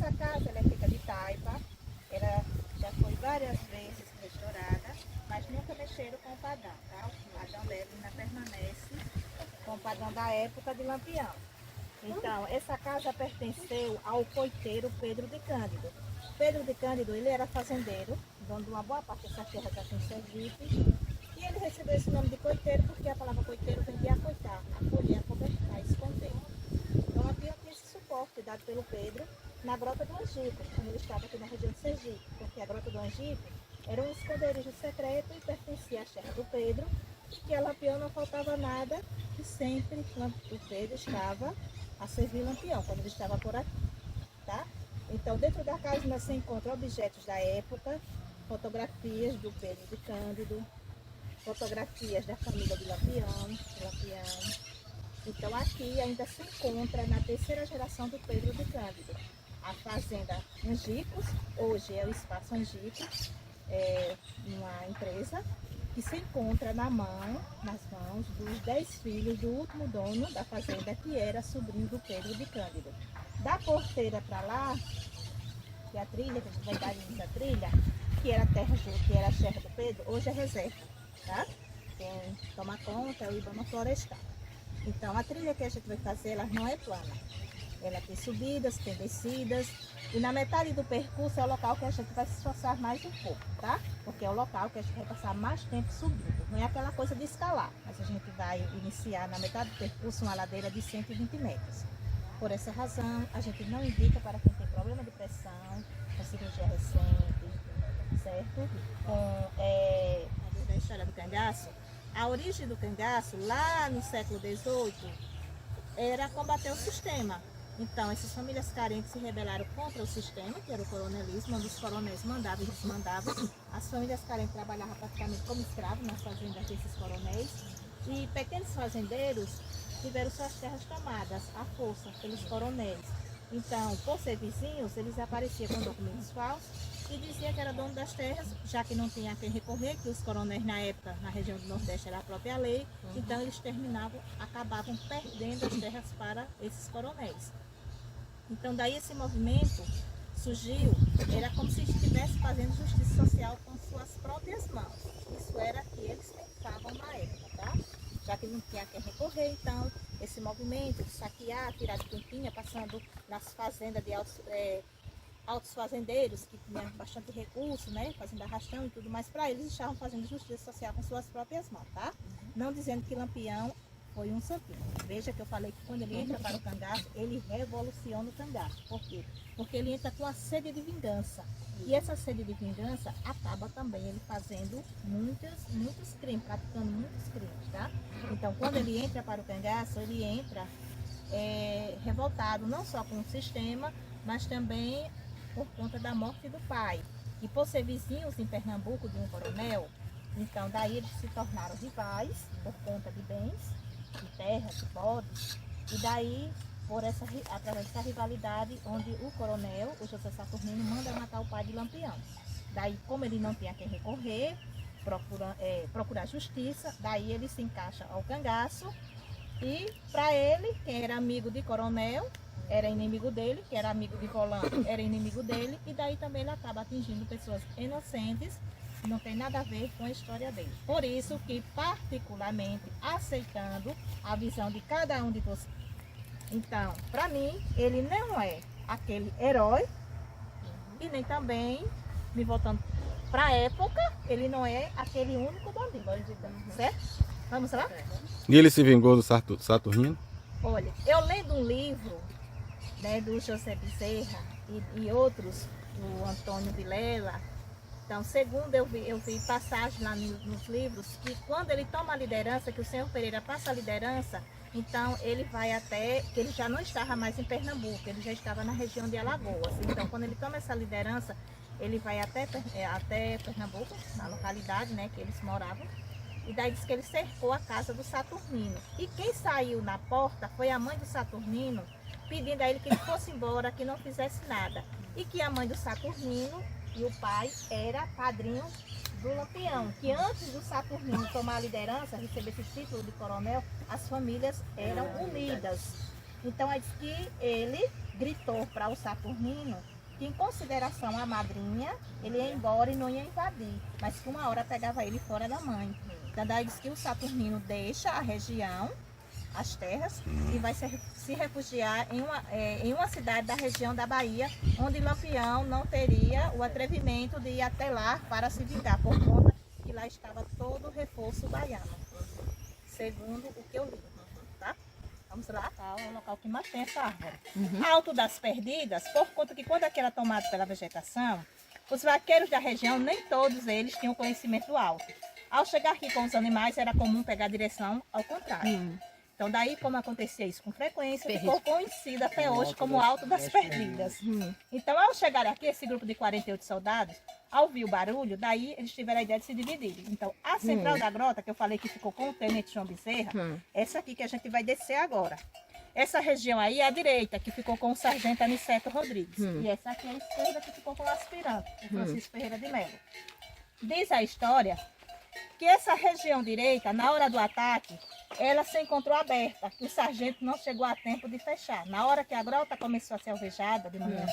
Essa casa ela fica de taipa, ela já foi várias vezes restaurada, mas nunca mexeram com o padrão, tá? O padrão dela ainda permanece com o padrão da época de Lampião. Então, essa casa pertenceu ao coiteiro Pedro de Cândido. Pedro de Cândido, ele era fazendeiro, dono de uma boa parte dessa terra aqui em Sergipe, e ele recebeu esse nome de coiteiro porque a palavra coiteiro vem de acoitar, acolher, acobertar, esconder. Então, Lampião tinha esse suporte dado pelo Pedro na Grota do Angico, quando ele estava aqui na região de Sergipe, porque a Grota do Angico era um esconderijo secreto e pertencia à terra do Pedro, e que a Lampião não faltava nada, e sempre o Pedro estava a servir Lampião, quando ele estava por aqui, tá? Então, dentro da casa ainda se encontram objetos da época, fotografias do Pedro de Cândido, fotografias da família de Lampião. Então, aqui ainda se encontra na terceira geração do Pedro de Cândido. A fazenda Angicos, hoje é o Espaço Angicos, é uma empresa que se encontra nas mãos dos 10 filhos do último dono da fazenda, que era sobrinho do Pedro de Cândido. Da porteira para lá, que é a trilha, que a gente vai dar início à trilha, que era a terra do Pedro, hoje é reserva, tá? Quem toma conta é o Ibama Florestal. Então, a trilha que a gente vai fazer, ela não é plana. Ela tem subidas, tem descidas, e na metade do percurso é o local que a gente vai se esforçar mais um pouco, tá? Porque é o local que a gente vai passar mais tempo subindo. Não é aquela coisa de escalar, mas a gente vai iniciar na metade do percurso uma ladeira de 120 metros. Por essa razão, a gente não indica para quem tem problema de pressão, com cirurgia recente, certo? Com a história do cangaço. A origem do cangaço, lá no século XVIII, era combater o sistema. Então, essas famílias carentes se rebelaram contra o sistema, que era o coronelismo, onde os coronéis mandavam e desmandavam. As famílias carentes trabalhavam praticamente como escravos nas fazendas desses coronéis. E pequenos fazendeiros tiveram suas terras tomadas à força pelos coronéis. Então, por ser vizinhos, eles apareciam com documentos falsos e diziam que era dono das terras, já que não tinha a quem recorrer, que os coronéis na época, na região do Nordeste, era a própria lei. Então, eles acabavam perdendo as terras para esses coronéis. Então, daí esse movimento surgiu, era como se estivesse fazendo justiça social com suas próprias mãos. Isso era o que eles pensavam na época, tá? Já que não tinha a quem recorrer, então, esse movimento de saquear, tirar de quintinha, passando nas fazendas de altos fazendeiros, que tinham bastante recurso, né? Fazendo arrastão e tudo mais, para eles estavam fazendo justiça social com suas próprias mãos, tá? Não dizendo que Lampião foi um santinho. Veja que eu falei que quando ele entra para o cangaço, ele revoluciona o cangaço. Por quê? Porque ele entra com a sede de vingança. E essa sede de vingança acaba também ele fazendo muitos crimes, praticando muitos crimes, tá? Então, quando ele entra para o cangaço, ele entra revoltado, não só com o sistema, mas também por conta da morte do pai. E por ser vizinhos em Pernambuco de um coronel, então daí eles se tornaram rivais por conta de bens, de terras, de bodes, e daí, através dessa rivalidade, onde o coronel, o José Saturnino, manda matar o pai de Lampião. Daí, como ele não tinha a quem recorrer, procurar justiça, daí ele se encaixa ao cangaço, e para ele, quem era amigo de coronel, era inimigo dele, que era amigo de volante, era inimigo dele, e daí também ele acaba atingindo pessoas inocentes, que não tem nada a ver com a história dele. Por isso que, particularmente, aceitando a visão de cada um de vocês. Então, para mim, ele não é aquele herói, e nem também, me voltando para a época, ele não é aquele único bandido, certo? Vamos lá? E ele se vingou do Saturnino? Olha, eu lendo um livro, né, do José Bezerra e outros, do Antônio Vilela. Então, segundo eu vi passagem lá nos livros, que quando ele toma a liderança, que o senhor Pereira passa a liderança, então ele vai até, que ele já não estava mais em Pernambuco, ele já estava na região de Alagoas. Então, quando ele toma essa liderança, ele vai até Pernambuco, na localidade, né, que eles moravam, e daí diz que ele cercou a casa do Saturnino. E quem saiu na porta foi a mãe do Saturnino, pedindo a ele que ele fosse embora, que não fizesse nada. E que a mãe do Saturnino e o pai era padrinho do Lampião, que antes do Saturnino tomar a liderança, receber esse título de coronel, as famílias eram unidas. Então, é diz que ele gritou para o Saturnino que em consideração à madrinha, ele ia embora e não ia invadir, mas que uma hora pegava ele fora da mãe. Então daí diz que o Saturnino deixa a região, as terras, e vai se refugiar em uma cidade da região da Bahia, onde Lampião não teria o atrevimento de ir até lá para se vingar, por conta que lá estava todo o reforço baiano, segundo o que eu li. Tá? Vamos lá, é o local que mais tem essa árvore. Alto das Perdidas, por conta que quando aqui era tomado pela vegetação, os vaqueiros da região, nem todos eles tinham conhecimento do alto. Ao chegar aqui com os animais, era comum pegar a direção ao contrário. Então daí, como acontecia isso com frequência, ficou conhecido até hoje como Alto das Perdidas. Então, ao chegar aqui, esse grupo de 48 soldados, ao ouvir o barulho, daí eles tiveram a ideia de se dividir. Então, a central da grota, que eu falei que ficou com o tenente João Bezerra, essa aqui que a gente vai descer agora. Essa região aí é a direita, que ficou com o sargento Aniceto Rodrigues. E essa aqui é a esquerda, que ficou com o aspirante, o Francisco Ferreira de Melo. Diz a história que essa região direita, na hora do ataque, ela se encontrou aberta, que o sargento não chegou a tempo de fechar. Na hora que a grota começou a ser alvejada, de manhã,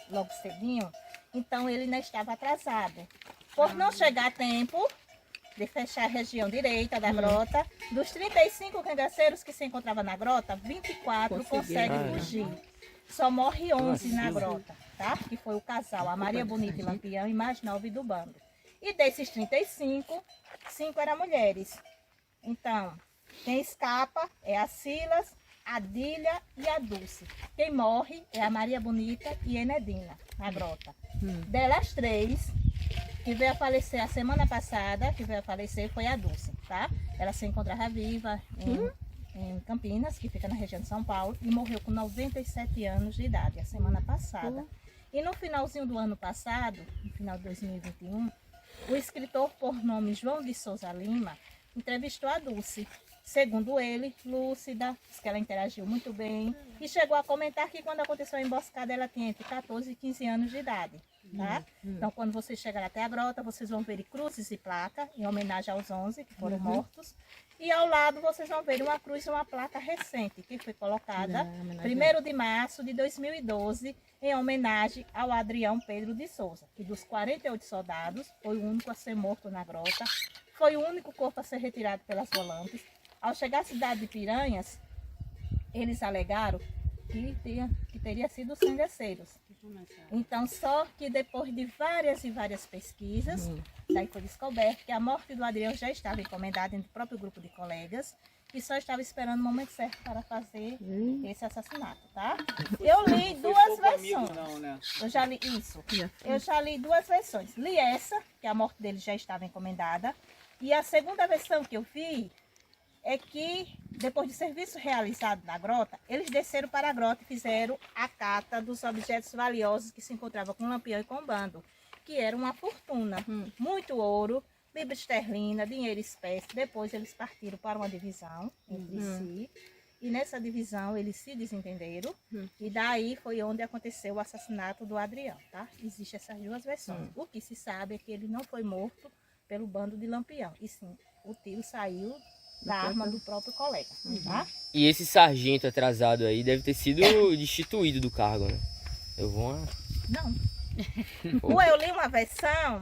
logo cedinho, então ele ainda estava atrasado. Por não chegar a tempo de fechar a região direita da grota, dos 35 cangaceiros que se encontravam na grota, 24 conseguem fugir. Só morre 11 na grota, tá? Que foi o casal, a Maria Bonita e Lampião, e mais 9 do bando. E desses 35, 5 eram mulheres. Então, quem escapa é a Silas, a Dília e a Dulce. Quem morre é a Maria Bonita e Enedina, na grota. Delas 3, que veio a falecer a semana passada, foi a Dulce, tá? Ela se encontrava viva em Campinas, que fica na região de São Paulo, e morreu com 97 anos de idade, a semana passada. E no finalzinho do ano passado, no final de 2021, o escritor por nome João de Souza Lima entrevistou a Dulce. Segundo ele, lúcida, diz que ela interagiu muito bem e chegou a comentar que quando aconteceu a emboscada ela tinha entre 14 e 15 anos de idade. Tá? Então, quando vocês chegarem até a grota, vocês vão ver cruzes e placa em homenagem aos 11 que foram mortos. E ao lado vocês vão ver uma cruz e uma placa recente que foi colocada 1º de março de 2012 em homenagem ao Adrião Pedro de Souza, que dos 48 soldados foi o único a ser morto na grota, foi o único corpo a ser retirado pelas volantes. Ao chegar à cidade de Piranhas, eles alegaram que teria sido os cangaceiros. Então, só que depois de várias e várias pesquisas, daí foi descoberto que a morte do Adrião já estava encomendada entre o próprio grupo de colegas e só estava esperando o momento certo para fazer esse assassinato, tá? Eu li duas versões. Eu já li isso. Eu já li duas versões. Li essa, que a morte dele já estava encomendada, e a segunda versão que eu vi é que, depois de serviço realizado na grota, eles desceram para a grota e fizeram a cata dos objetos valiosos que se encontravam com Lampião e com o bando, que era uma fortuna, muito ouro, libra esterlina, dinheiro espécie. Depois eles partiram para uma divisão entre si, e nessa divisão eles se desentenderam, e daí foi onde aconteceu o assassinato do Adrião, tá? Existem essas duas versões. O que se sabe é que ele não foi morto pelo bando de Lampião, e sim, o tiro saiu da arma do próprio colega, tá? E esse sargento atrasado aí deve ter sido destituído do cargo, né? Não. Eu li uma versão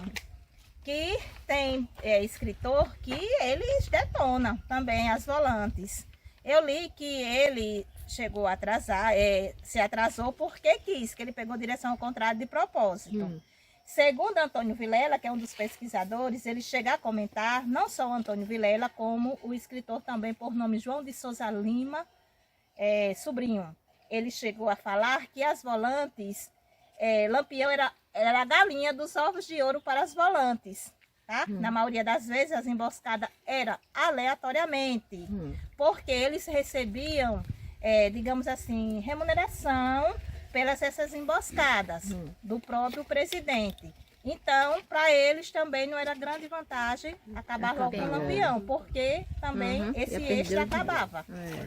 que tem escritor que eles detonam também as volantes. Eu li que ele chegou a atrasar, se atrasou porque quis, que ele pegou direção ao contrário de propósito. Segundo Antônio Vilela, que é um dos pesquisadores, ele chega a comentar, não só o Antônio Vilela, como o escritor também por nome João de Souza Lima, sobrinho. Ele chegou a falar que as volantes, Lampião era a galinha dos ovos de ouro para as volantes. Tá? Na maioria das vezes as emboscadas eram aleatoriamente, porque eles recebiam, digamos assim, remuneração pelas essas emboscadas do próprio presidente. Então, para eles também não era grande vantagem acabar logo com o Lampião, porque também esse extra acabava.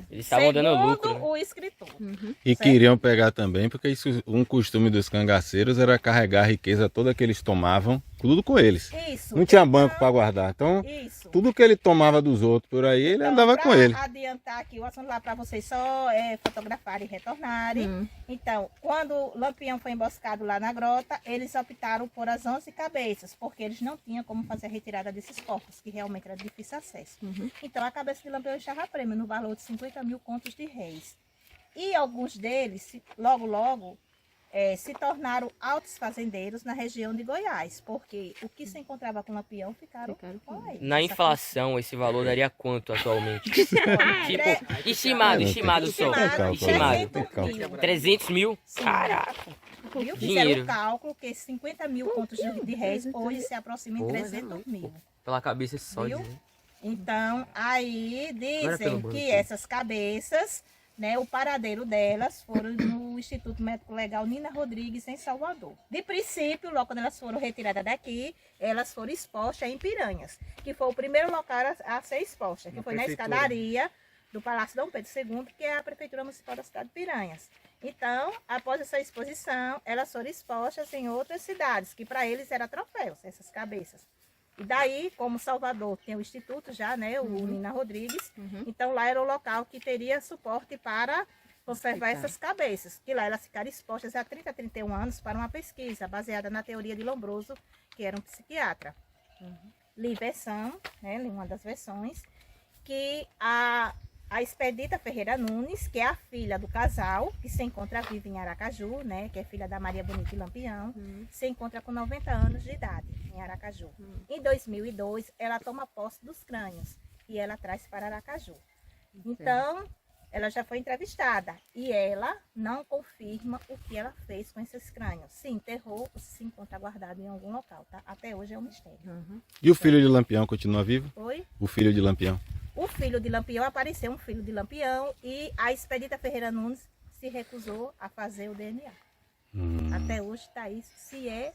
Eles estavam dando lucro, né? O escritor. E queriam pegar também, porque isso, um costume dos cangaceiros era carregar a riqueza toda que eles tomavam tudo com eles. Isso. Não tinha banco para guardar. Então, Isso. tudo que ele tomava dos outros por aí, ele Então, andava com ele. Adiantar aqui o assunto lá para vocês só fotografarem e retornarem. Então, quando o Lampião foi emboscado lá na grota, eles optaram por as 11 cabeças, porque eles não tinham como fazer a retirada desses corpos, que realmente era de difícil acesso. Então, a cabeça de Lampião estava a prêmio no valor de 50 mil contos de réis. E alguns deles, logo, se tornaram altos fazendeiros na região de Goiás, porque o que se encontrava com Lampião ficaram com ele. Na inflação, esse valor daria quanto atualmente? Tipo, estimado só. Estimado. 300 mil? Caraca. Viu? Fizeram Dinheiro. o cálculo que 50 mil contos de réis hoje se aproximam em 300 mil. Pela cabeça só. Viu? Dizer. Então, aí Agora pelo dizem banco. que essas cabeças, né, o paradeiro delas foram no Instituto Médico Legal Nina Rodrigues, em Salvador. De princípio, logo quando elas foram retiradas daqui, elas foram expostas em Piranhas, que foi o primeiro local a ser exposta, que foi na escadaria do Palácio Dom Pedro II, que é a Prefeitura Municipal da cidade de Piranhas. Então, após essa exposição, elas foram expostas em outras cidades, que para eles eram troféus, essas cabeças. E daí, como Salvador tem o instituto já, né, o Nina Rodrigues, então lá era o local que teria suporte para conservar essas cabeças, que lá elas ficaram expostas há 30 a 31 anos para uma pesquisa baseada na teoria de Lombroso, que era um psiquiatra. Li versão, né, li uma das versões, que a Expedita Ferreira Nunes, que é a filha do casal, que se encontra viva em Aracaju, né, que é filha da Maria Bonita e Lampião, se encontra com 90 anos de idade em Aracaju. Em 2002, ela toma posse dos crânios e ela traz para Aracaju. Então, ela já foi entrevistada e ela não confirma o que ela fez com esses crânios. Se enterrou ou se encontra guardado em algum local, tá? Até hoje é um mistério. E o filho de Lampião continua vivo? Oi? O filho de Lampião. O filho de Lampião, apareceu um filho de Lampião e a Expedita Ferreira Nunes se recusou a fazer o DNA. Até hoje está isso, se é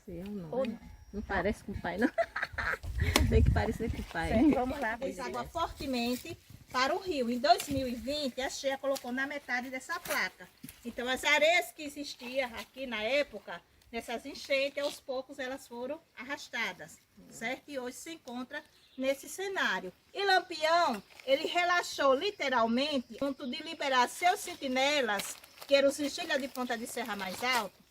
ou não. Não parece com o pai, não. Tem que parecer com o pai. Certo, vamos lá. Fez água fortemente para o rio. Em 2020, a Cheia colocou na metade dessa placa. Então, as areias que existiam aqui na época, nessas enchentes, aos poucos elas foram arrastadas, certo? E hoje se encontra nesse cenário. E Lampião, ele relaxou literalmente, ponto de liberar seus sentinelas, que eram os vigílias de Ponta de Serra mais alto,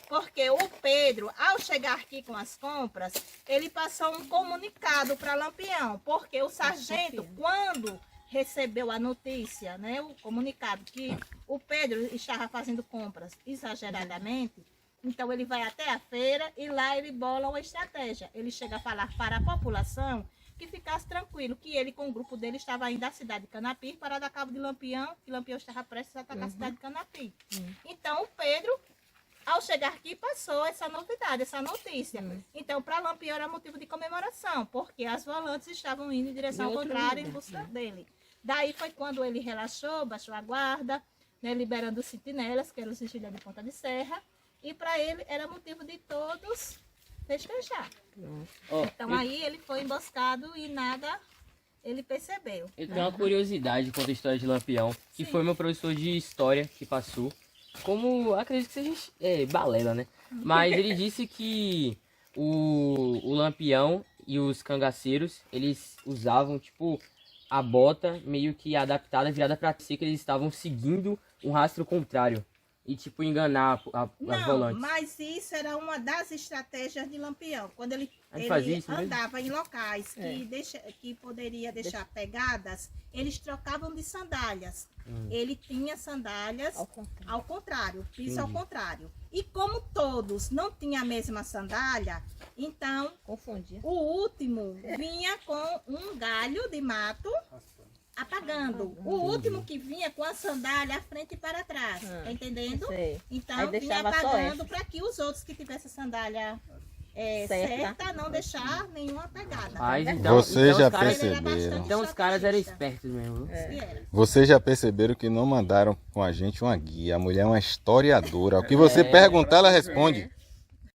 porque o Pedro, ao chegar aqui com as compras, ele passou um comunicado para Lampião, porque o sargento, quando recebeu a notícia, né, o comunicado, que o Pedro estava fazendo compras exageradamente, então ele vai até a feira e lá ele bola uma estratégia. Ele chega a falar para a população que ficasse tranquilo, que ele com o grupo dele estava indo da cidade de Canapi para dar cabo de Lampião, que Lampião estava prestes a atacar a cidade de Canapi. Então o Pedro, ao chegar aqui, passou essa novidade, essa notícia. Então para Lampião era motivo de comemoração, porque as volantes estavam indo em direção contrária em busca dele. Daí foi quando ele relaxou, baixou a guarda, né, liberando os sentinelas, que eram os vigílias de Ponta de Serra, e para ele era motivo de todos festejar. Então aí ele foi emboscado e nada ele percebeu. Eu tenho uma curiosidade quanto à história de Lampião, que foi meu professor de história que passou. Como, acredito que seja balela, né? Mas ele disse que o Lampião e os cangaceiros, eles usavam, tipo, a bota meio que adaptada, virada pra si, que eles estavam seguindo um rastro contrário. E, tipo, enganar as Não, volantes. mas isso era uma das estratégias de Lampião. Quando ele fazia isso mesmo? andava em locais que poderia deixar pegadas, eles trocavam de sandálias. Ele tinha sandálias ao contrário, piso ao contrário. E como todos não tinham a mesma sandália, então Confundia. o último vinha com um galho de mato apagando. O último que vinha com a sandália à frente e para trás. Tá entendendo? Sei. Então Aí vinha deixava só apagando para que os outros que tivessem sandália certa não deixar nenhuma pegada. Mas, então, Vocês já os caras, perceberam. então os caras eram espertos mesmo. Viu? Vocês já perceberam que não mandaram com a gente uma guia. A mulher é uma historiadora. O que você perguntar, ela responde.